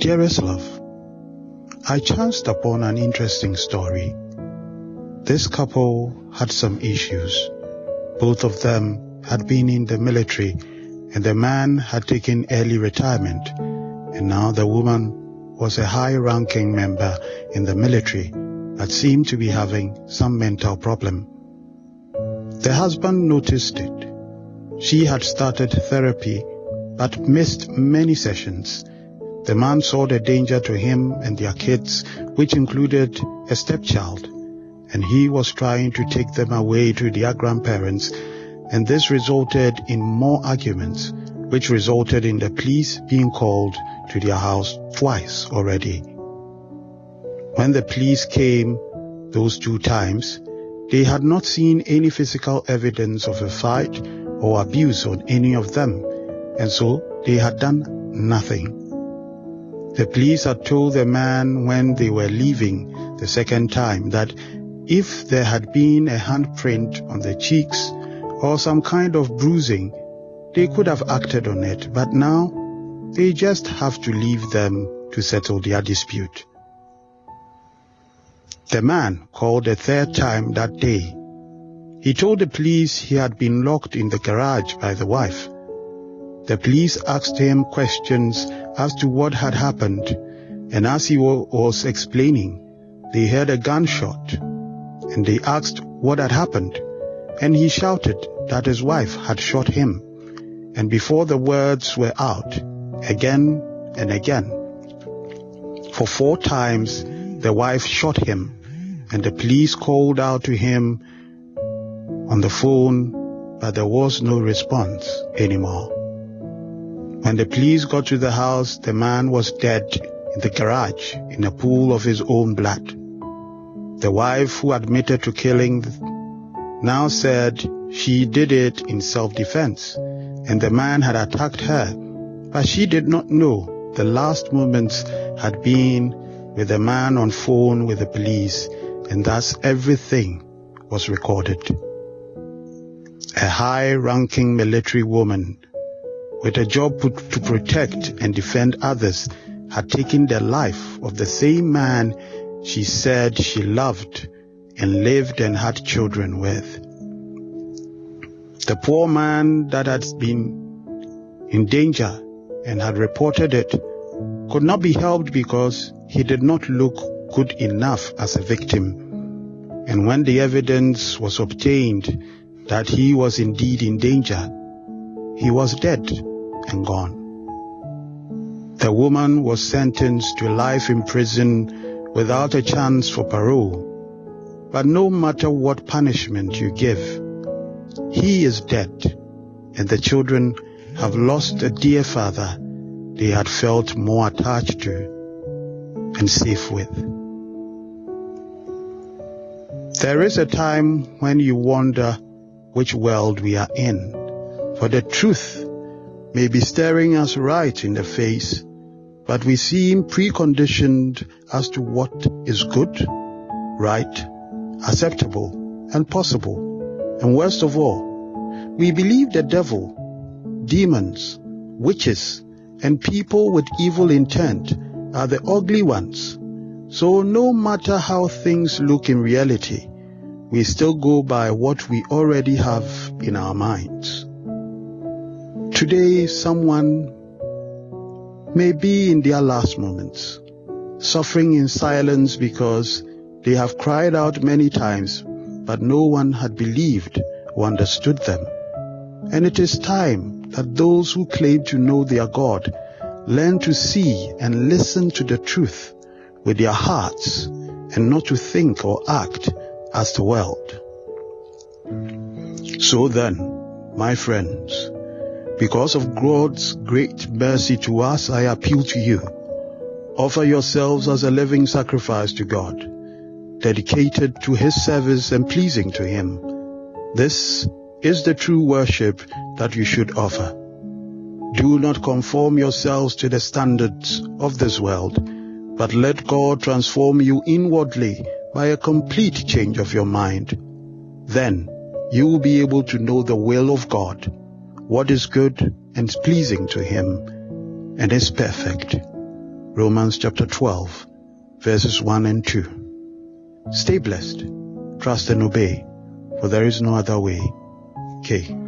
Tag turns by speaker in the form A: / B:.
A: Dearest love, I chanced upon an interesting story. This couple had some issues. Both of them had been in the military, and the man had taken early retirement, and now the woman was a high-ranking member in the military but seemed to be having some mental problem. The husband noticed it. She had started therapy but missed many sessions. The man saw the danger to him and their kids, which included a stepchild, and he was trying to take them away to their grandparents, and this resulted in more arguments, which resulted in the police being called to their house twice already. When the police came those 2 times, they had not seen any physical evidence of a fight or abuse on any of them, and so they had done nothing. The police had told the man when they were leaving the second time that if there had been a handprint on the cheeks or some kind of bruising, they could have acted on it, but now they just have to leave them to settle their dispute. The man called a 3rd time that day. He told the police he had been locked in the garage by the wife. The police asked him questions as to what had happened, and as he was explaining, they heard a gunshot, and they asked what had happened, and he shouted that his wife had shot him, and before the words were out, again and again. For 4 times the wife shot him, and the police called out to him on the phone, but there was no response anymore. When the police got to the house, the man was dead in the garage in a pool of his own blood. The wife, who admitted to killing, now said she did it in self-defense, and the man had attacked her, but she did not know the last moments had been with the man on phone with the police, and thus everything was recorded. A high-ranking military woman with a job to protect and defend others had taken the life of the same man she said she loved and lived and had children with. The poor man that had been in danger and had reported it could not be helped because he did not look good enough as a victim. And when the evidence was obtained that he was indeed in danger, he was dead and gone. The woman was sentenced to life in prison without a chance for parole. But no matter what punishment you give, he is dead, and the children have lost a dear father they had felt more attached to and safe with. There is a time when you wonder which world we are in, for the truth may be staring us right in the face, but we seem preconditioned as to what is good, right, acceptable, and possible. And worst of all, we believe the devil, demons, witches, and people with evil intent are the ugly ones. So no matter how things look in reality, we still go by what we already have in our minds. Today, someone may be in their last moments, suffering in silence because they have cried out many times, but no one had believed or understood them. And it is time that those who claim to know their God learn to see and listen to the truth with their hearts and not to think or act as the world. So then, my friends, because of God's great mercy to us, I appeal to you. Offer yourselves as a living sacrifice to God, dedicated to His service and pleasing to Him. This is the true worship that you should offer. Do not conform yourselves to the standards of this world, but let God transform you inwardly by a complete change of your mind. Then you will be able to know the will of God, what is good and pleasing to Him, and is perfect. Romans chapter 12, verses 1 and 2. Stay blessed, trust and obey, for there is no other way. K.